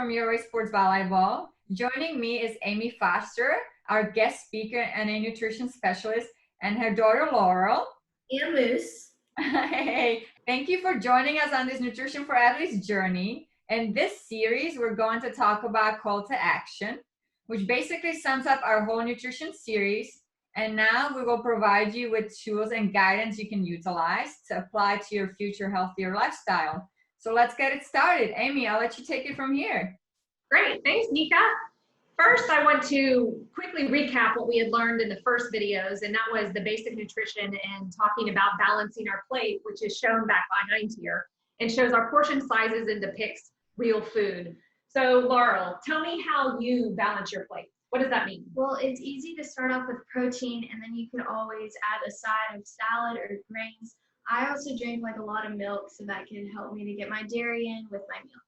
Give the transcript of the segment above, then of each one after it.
from URA Sports Volleyball. Joining me is Amy Foster, our guest speaker and a nutrition specialist, and her daughter Laurel. And Moose. Hey, thank you for joining us on this Nutrition for Athletes journey. In this series, we're going to talk about call to action, which basically sums up our whole nutrition series. And now we will provide you with tools and guidance you can utilize to apply to your future healthier lifestyle. So let's get it started. Amy, I'll let you take it from here. Great, thanks, Nika. First, I want to quickly recap what we had learned in the first videos, and that was the basic nutrition and talking about balancing our plate, which is shown back behind here, and shows our portion sizes and depicts real food. So, Laurel, tell me how you balance your plate. What does that mean? Well, it's easy to start off with protein, and then you can always add a side of salad or grains. I also drink like a lot of milk, so that can help me to get my dairy in with my meal.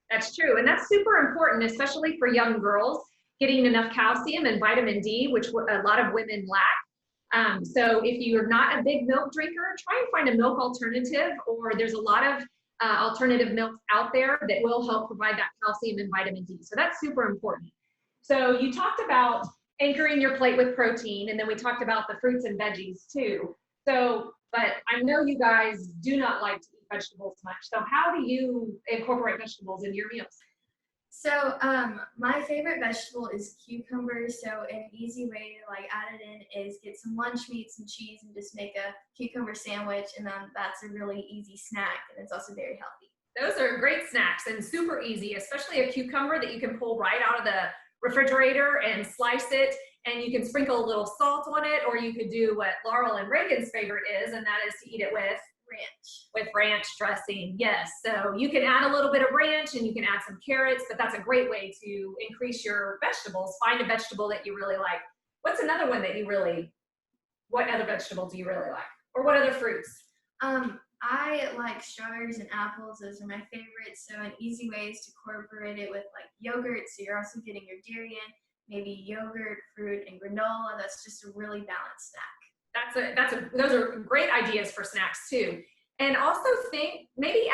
That's true, and that's super important, especially for young girls, getting enough calcium and vitamin D, which a lot of women lack. So if you're not a big milk drinker, try and find a milk alternative, or there's a lot of alternative milks out there that will help provide that calcium and vitamin D. So that's super important. So you talked about anchoring your plate with protein, and then we talked about the fruits and veggies too. So, but I know you guys do not like to eat vegetables much. So how do you incorporate vegetables into your meals? So my favorite vegetable is cucumber. So an easy way to like add it in is get some lunch meat, some cheese, and just make a cucumber sandwich, and then that's a really easy snack, and it's also very healthy. Those are great snacks and super easy, especially a cucumber that you can pull right out of the refrigerator and slice it, and you can sprinkle a little salt on it, or you could do what Laurel and Reagan's favorite is, and that is to eat it with ranch. With ranch dressing, yes. So you can add a little bit of ranch and you can add some carrots, but that's a great way to increase your vegetables. Find a vegetable that you really like. What's another one that what other vegetable do you really like? Or what other fruits? I like strawberries and apples. Those are my favorites. So an easy way is to incorporate it with like yogurt. So you're also getting your dairy in, maybe yogurt, fruit, and granola. That's just a really balanced snack. Those are great ideas for snacks too. And also maybe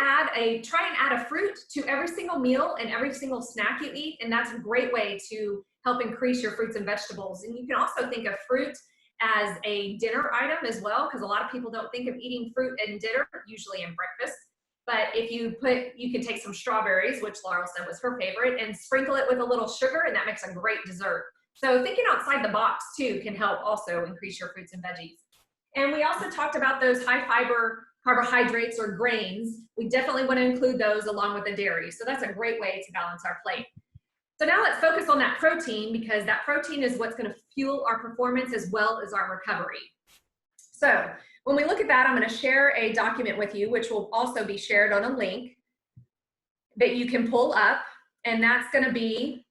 try and add a fruit to every single meal and every single snack you eat. And that's a great way to help increase your fruits and vegetables. And you can also think of fruit as a dinner item as well, because a lot of people don't think of eating fruit in dinner, usually in breakfast. But if you can take some strawberries, which Laurel said was her favorite, and sprinkle it with a little sugar, and that makes a great dessert. So thinking outside the box too can help also increase your fruits and veggies. And we also talked about those high fiber carbohydrates or grains. We definitely want to include those along with the dairy. So that's a great way to balance our plate. So now let's focus on that protein, because that protein is what's going to fuel our performance as well as our recovery. So when we look at that, I'm going to share a document with you, which will also be shared on a link that you can pull up. And that's going to be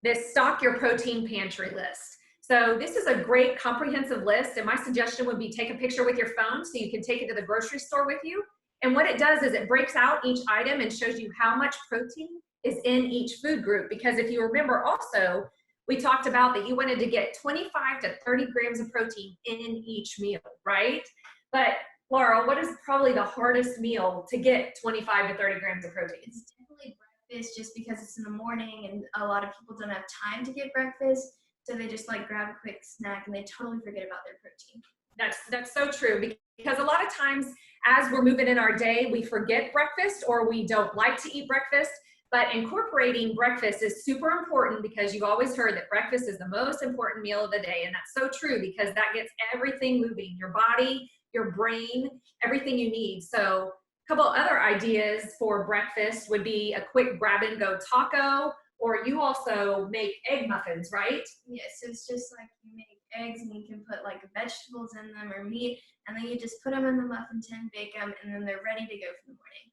this Stock Your Protein Pantry list. So this is a great comprehensive list, and my suggestion would be take a picture with your phone so you can take it to the grocery store with you. And what it does is it breaks out each item and shows you how much protein is in each food group. Because if you remember also, we talked about that you wanted to get 25 to 30 grams of protein in each meal, right? But Laurel, what is probably the hardest meal to get 25 to 30 grams of protein? It's definitely breakfast, just because it's in the morning and a lot of people don't have time to get breakfast. So they just like grab a quick snack and they totally forget about their protein. That's so true, because a lot of times as we're moving in our day, we forget breakfast or we don't like to eat breakfast. But incorporating breakfast is super important, because you've always heard that breakfast is the most important meal of the day. And that's so true, because that gets everything moving, your body, your brain, everything you need. So a couple other ideas for breakfast would be a quick grab and go taco, or you also make egg muffins, right? Yes, so it's just like you make eggs and you can put like vegetables in them or meat, and then you just put them in the muffin tin, bake them, and then they're ready to go for the morning.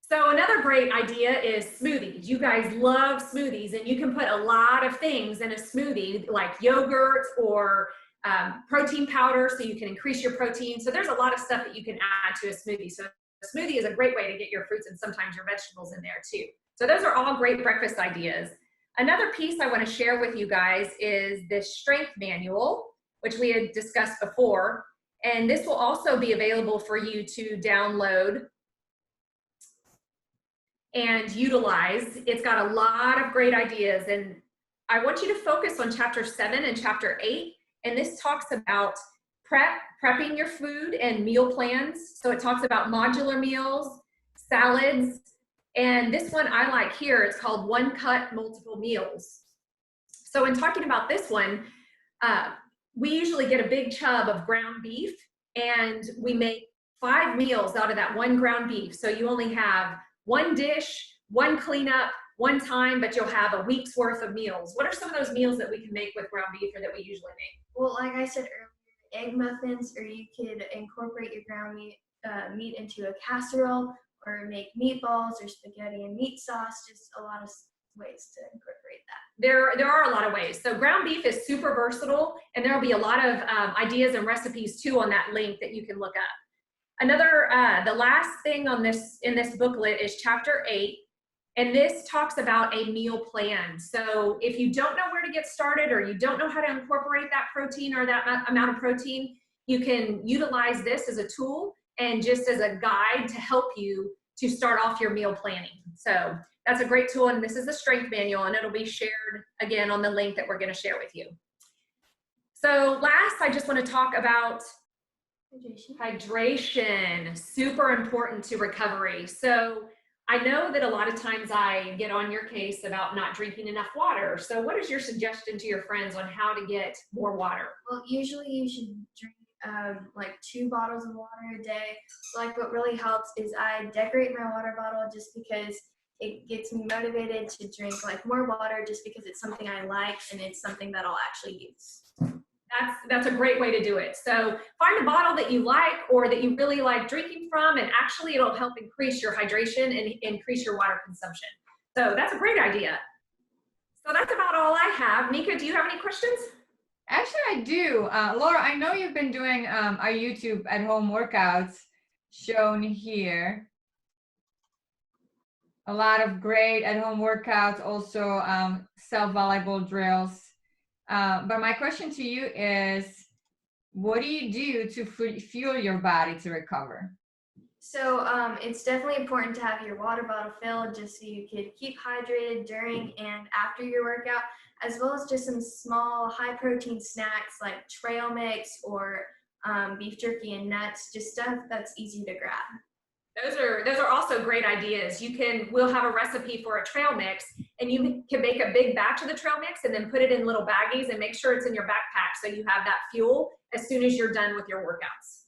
So another great idea is smoothies. You guys love smoothies, and you can put a lot of things in a smoothie, like yogurt or protein powder, so you can increase your protein. So there's a lot of stuff that you can add to a smoothie. So a smoothie is a great way to get your fruits and sometimes your vegetables in there too. So those are all great breakfast ideas. Another piece I want to share with you guys is this strength manual, which we had discussed before. And this will also be available for you to download and utilize. It's got a lot of great ideas, and I want you to focus on chapter 7 and chapter 8, and this talks about prepping your food and meal plans. So it talks about modular meals, salads, and this one I like here, it's called One Cut Multiple Meals. So in talking about this one, we usually get a big chub of ground beef, and we make 5 meals out of that one ground beef. So you only have one dish, one cleanup, one time, but you'll have a week's worth of meals. What are some of those meals that we can make with ground beef, or that we usually make? Well, like I said earlier, egg muffins, or you could incorporate your ground meat into a casserole, or make meatballs or spaghetti and meat sauce. Just a lot of ways to incorporate that. There are a lot of ways. So ground beef is super versatile, and there will be a lot of ideas and recipes too on that link that you can look up. Another, the last thing on in this booklet is chapter 8, and this talks about a meal plan. So if you don't know where to get started, or you don't know how to incorporate that protein or that amount of protein, you can utilize this as a tool and just as a guide to help you to start off your meal planning. So that's a great tool, and this is the strength manual, and it'll be shared again on the link that we're going to share with you. So last, I just want to talk about hydration. Super important to recovery. So I know that a lot of times I get on your case about not drinking enough water. So what is your suggestion to your friends on how to get more water? Well, usually you should drink like 2 bottles of water a day. Like what really helps is I decorate my water bottle, just because it gets me motivated to drink like more water, just because it's something I like and it's something that I'll actually use. That's a great way to do it. So find a bottle that you like, or that you really like drinking from, and actually it'll help increase your hydration and increase your water consumption. So that's a great idea. So that's about all I have. Nika, do you have any questions? Actually, I do. Laura, I know you've been doing our YouTube at home workouts shown here. A lot of great at home workouts, also self-volleyball drills. But my question to you is, what do you do to fuel your body to recover? So it's definitely important to have your water bottle filled, just so you can keep hydrated during and after your workout, as well as just some small high protein snacks like trail mix or beef jerky and nuts, just stuff that's easy to grab. Those are also great ideas. We'll have a recipe for a trail mix, and you can make a big batch of the trail mix and then put it in little baggies and make sure it's in your backpack, so you have that fuel as soon as you're done with your workouts.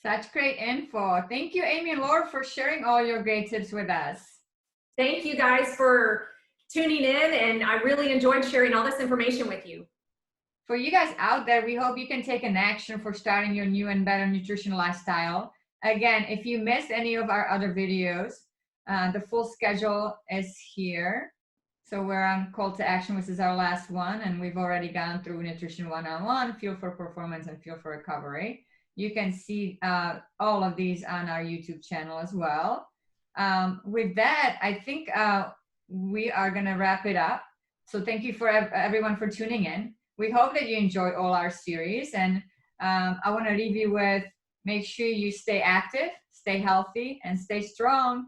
Such great info. Thank you, Amy and Laura, for sharing all your great tips with us. Thank you guys for tuning in, and I really enjoyed sharing all this information with you. For you guys out there, we hope you can take an action for starting your new and better nutrition lifestyle. Again, if you missed any of our other videos, the full schedule is here. So we're on Call to Action, which is our last one, and we've already gone through Nutrition 101, Fuel for Performance, and Fuel for Recovery. You can see all of these on our YouTube channel as well. With that, I think we are going to wrap it up. So thank you for everyone for tuning in. We hope that you enjoyed all our series, and I want to leave you with, make sure you stay active, stay healthy, and stay strong.